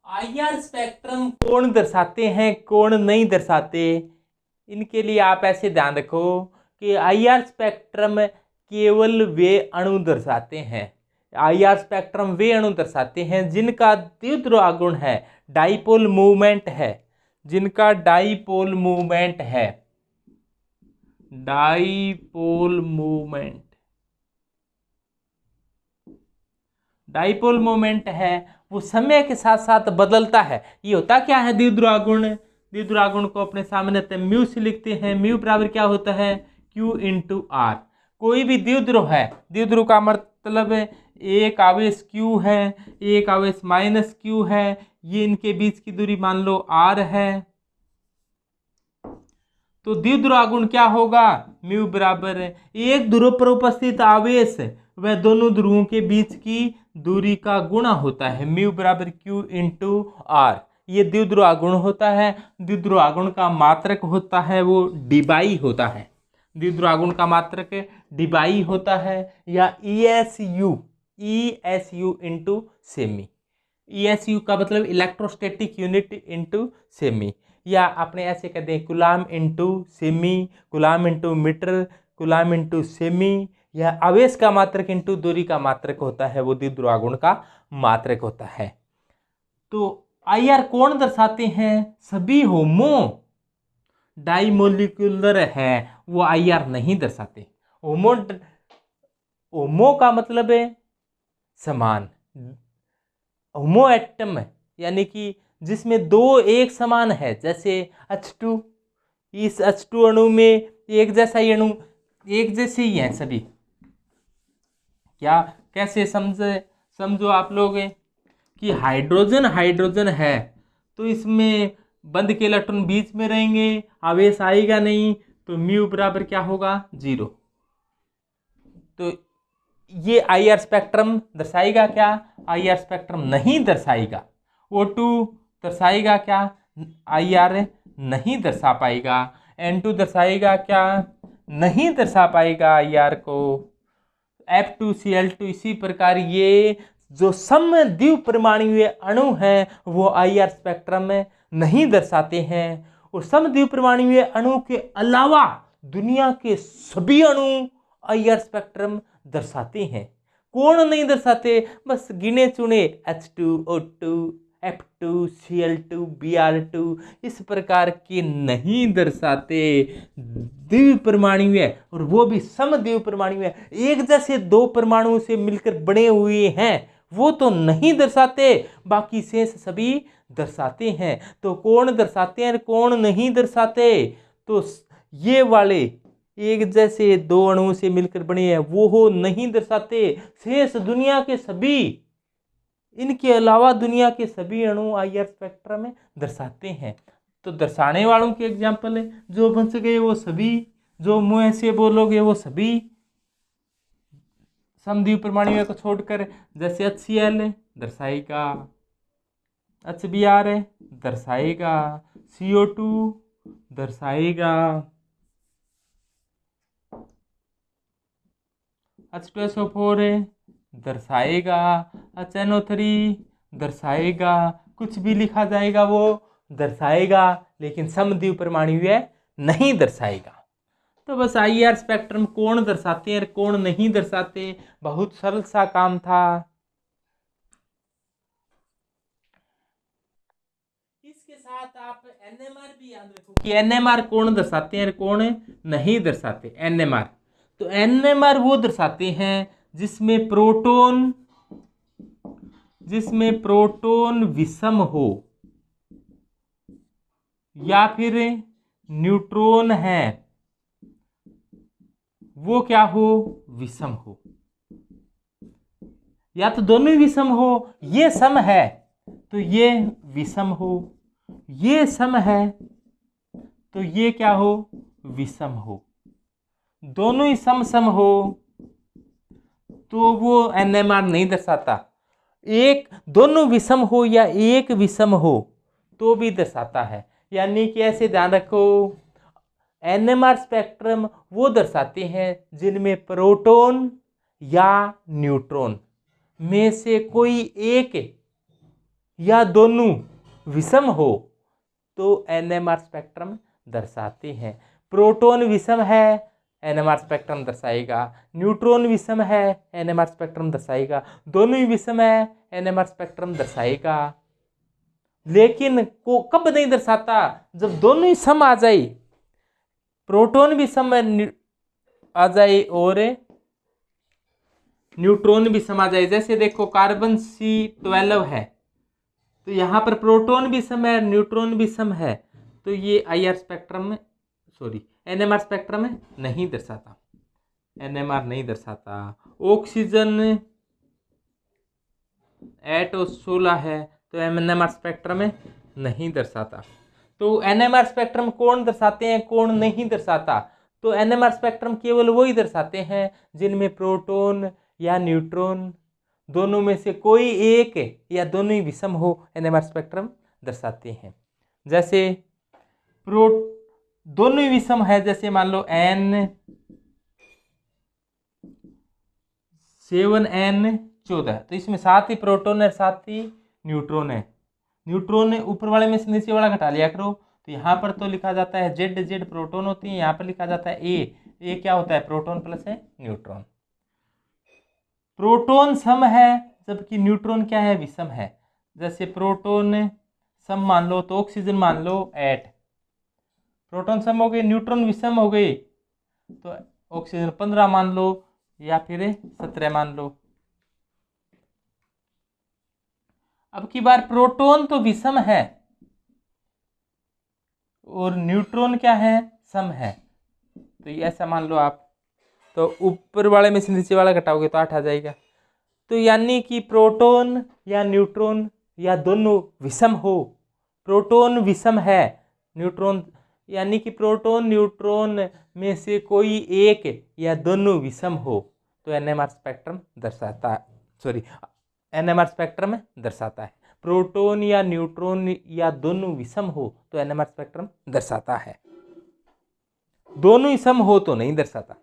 IR spectrum कौन दर्शाते हैं कौन नहीं दर्शाते, इनके लिए आप ऐसे ध्यान रखो कि आईआर स्पेक्ट्रम केवल वे अणु दर्शाते हैं। आईआर स्पेक्ट्रम वे अणु दर्शाते हैं जिनका द्विध्रुवागुण है, डाइपोल मूवमेंट है, जिनका डाइपोल मूवमेंट है, डाइपोल मूवमेंट, डाइपोल मोमेंट है, वो समय के साथ साथ बदलता है। ये होता क्या है द्विध्रुवागुण, द्विध्रुवागुण को अपने सामान्यतः म्यू से लिखते हैं। म्यू बराबर क्या होता है, Q इंटू आर। कोई भी द्विध्रुव है, द्विध्रुव का मतलब एक आवेश Q है, एक आवेश माइनस Q है, ये इनके बीच की दूरी मान लो R है, तो द्विध्रुवागुण क्या होगा, म्यू बराबर एक ध्रुव पर उपस्थित आवेश वह दोनों ध्रुवों के बीच की दूरी का गुणा होता है, म्यू बराबर Q इंटू आर। ये द्विध्रुवागुण होता है। द्विध्रुवागुण का मात्रक होता है वो डिबाई होता है, द्विध्रुवागुण का मात्रक डिबाई होता है, या ESU इंटू सेमी। ESU का मतलब इलेक्ट्रोस्टैटिक यूनिट इंटू सेमी, या अपने ऐसे कहते हैं कूलाम इंटू सेमी, coulomb into metre, coulomb into सेमी, या आवेश का मात्रक इंटू दूरी का मात्रक होता है, वो द्विध्रुवागुण का मात्रक होता है। तो आईआर कौन दर्शाते हैं, सभी होमो डाइमोलिकुलर है वो आईआर नहीं दर्शाते। होमो का मतलब है समान, होमो एटम यानी कि जिसमें दो एक समान है, जैसे H2, इस H2 अणु में एक जैसा ही अणु, एक जैसे ही हैं सभी। क्या कैसे समझो आप लोग कि हाइड्रोजन हाइड्रोजन है तो इसमें बंद के इलेक्ट्रॉन बीच में रहेंगे, आवेश आएगा नहीं, तो म्यू बराबर क्या होगा, 0। तो ये आईआर स्पेक्ट्रम दर्शाएगा क्या, आईआर स्पेक्ट्रम नहीं दर्शाएगा। O2 दर्शाएगा क्या, आईआर नहीं दर्शा पाएगा। N2 दर्शाएगा क्या, नहीं दर्शा पाएगा आईआर को। F2Cl2 इसी प्रकार ये जो समद्विपरमाणुय अणु हैं वो आईआर स्पेक्ट्रम में नहीं दर्शाते हैं, और समद्विपरमाणुय अणु के अलावा दुनिया के सभी अणु आईआर स्पेक्ट्रम दर्शाते हैं। कौन नहीं दर्शाते, बस गिने चुने H2O2 F2Cl2 Br2 इस प्रकार के नहीं दर्शाते द्विपरमाणुय, और वो भी समद्विपरमाणुय, एक जैसे दो परमाणुओं से मिलकर बने हुए हैं वो तो नहीं दर्शाते, बाकी शेष सभी दर्शाते हैं। तो कौन दर्शाते हैं कौन नहीं दर्शाते, तो ये वाले एक जैसे दो अणुओं से मिलकर बने हैं वो हो नहीं दर्शाते, शेष दुनिया के सभी, इनके अलावा दुनिया के सभी अणु आईआर स्पेक्ट्रम में दर्शाते हैं। तो दर्शाने वालों के एग्जाम्पल है जो बन सके वो सभी, जो मुंह से बोलोगे वो सभी समद्विपरमाणुओं को छोड़कर, जैसे HCl दर्शाएगा, HBr दर्शाएगा, CO2 दर्शाएगा, H2SO4 दर्शाएगा, HNO3 दर्शाएगा, कुछ भी लिखा जाएगा वो दर्शाएगा, लेकिन समद्विपरमाणुय नहीं दर्शाएगा। तो बस आईआर स्पेक्ट्रम कौन दर्शाते हैं और कौन नहीं दर्शाते, बहुत सरल सा काम था। इसके साथ आप एनएमआर भी याद रखो कि एनएमआर कौन दर्शाते हैं और कौन नहीं दर्शाते। एनएमआर, तो एनएमआर वो दर्शाते हैं जिसमें प्रोटॉन विषम हो या फिर न्यूट्रॉन है वो क्या हो, विषम हो, या तो दोनों ही विषम हो, ये सम है तो ये विषम हो, ये सम है तो ये क्या हो, विषम हो, दोनों ही सम हो तो वो एनएमआर नहीं दर्शाता। एक दोनों विषम हो या एक विषम हो तो भी दर्शाता है। यानी कि ऐसे ध्यान रखो, एनएमआर स्पेक्ट्रम वो दर्शाते हैं जिनमें प्रोटॉन या न्यूट्रॉन में से कोई एक या दोनों विषम हो तो NMR स्पेक्ट्रम दर्शाते हैं। प्रोटॉन विषम है, NMR स्पेक्ट्रम दर्शाएगा। न्यूट्रॉन विषम है, NMR स्पेक्ट्रम दर्शाएगा। दोनों ही विषम है, NMR स्पेक्ट्रम दर्शाएगा। लेकिन को कब नहीं दर्शाता? जब दोनों ही सम आ जाए, प्रोटॉन भी सम आ जाए और न्यूट्रॉन भी सम आ जाए। जैसे देखो कार्बन C12 है, तो यहाँ पर प्रोटॉन भी सम है, न्यूट्रॉन भी सम है, तो ये IR स्पेक्ट्रम में NMR स्पेक्ट्रम में नहीं दर्शाता, NMR नहीं दर्शाता। ऑक्सीजन 8 और 16 है, तो NMR स्पेक्ट्रम में नहीं दर्शाता। तो NMR स्पेक्ट्रम कौन दर्शाते हैं, कौन नहीं दर्शाता? तो NMR स्पेक्ट्रम केवल वही दर्शाते हैं जिनमें प्रोटॉन या न्यूट्रॉन दोनों में से कोई एक या दोनों ही विषम हो, NMR स्पेक्ट्रम दर्शाते हैं। जैसे दोनों ही विषम है, जैसे मान लो N7N14, तो इसमें 7 ही प्रोटॉन है, 7 ही न्यूट्रॉन है। न्यूट्रॉन ऊपर वाले में से नीचे वाला घटा लिया करो, तो यहाँ पर तो लिखा जाता है Z प्रोटॉन होती है, यहाँ पर लिखा जाता है A क्या होता है? प्रोटॉन प्लस है न्यूट्रॉन। प्रोटॉन सम है जबकि न्यूट्रॉन क्या है? विषम है। जैसे प्रोटॉन सम मान लो तो ऑक्सीजन मान लो 8, प्रोटॉन सम हो गए, न्यूट्रॉन विषम हो गए, तो ऑक्सीजन 15 मान लो या फिर 17 मान लो। अब की बार प्रोटॉन तो विषम है और न्यूट्रॉन क्या है? सम है, तो ये ऐसा मान लो आप। तो ऊपर वाले में से नीचे वाला घटाओगे तो 8 आ जाएगा। तो यानी कि प्रोटॉन या न्यूट्रॉन या दोनों विषम हो, प्रोटॉन विषम है, न्यूट्रॉन यानी कि प्रोटॉन न्यूट्रॉन में से कोई एक या दोनों विषम हो तो NMR स्पेक्ट्रम दर्शाता है, NMR स्पेक्ट्रम दर्शाता है। प्रोटॉन या न्यूट्रॉन या दोनों विषम हो तो NMR स्पेक्ट्रम दर्शाता है, दोनों ही सम हो तो नहीं दर्शाता।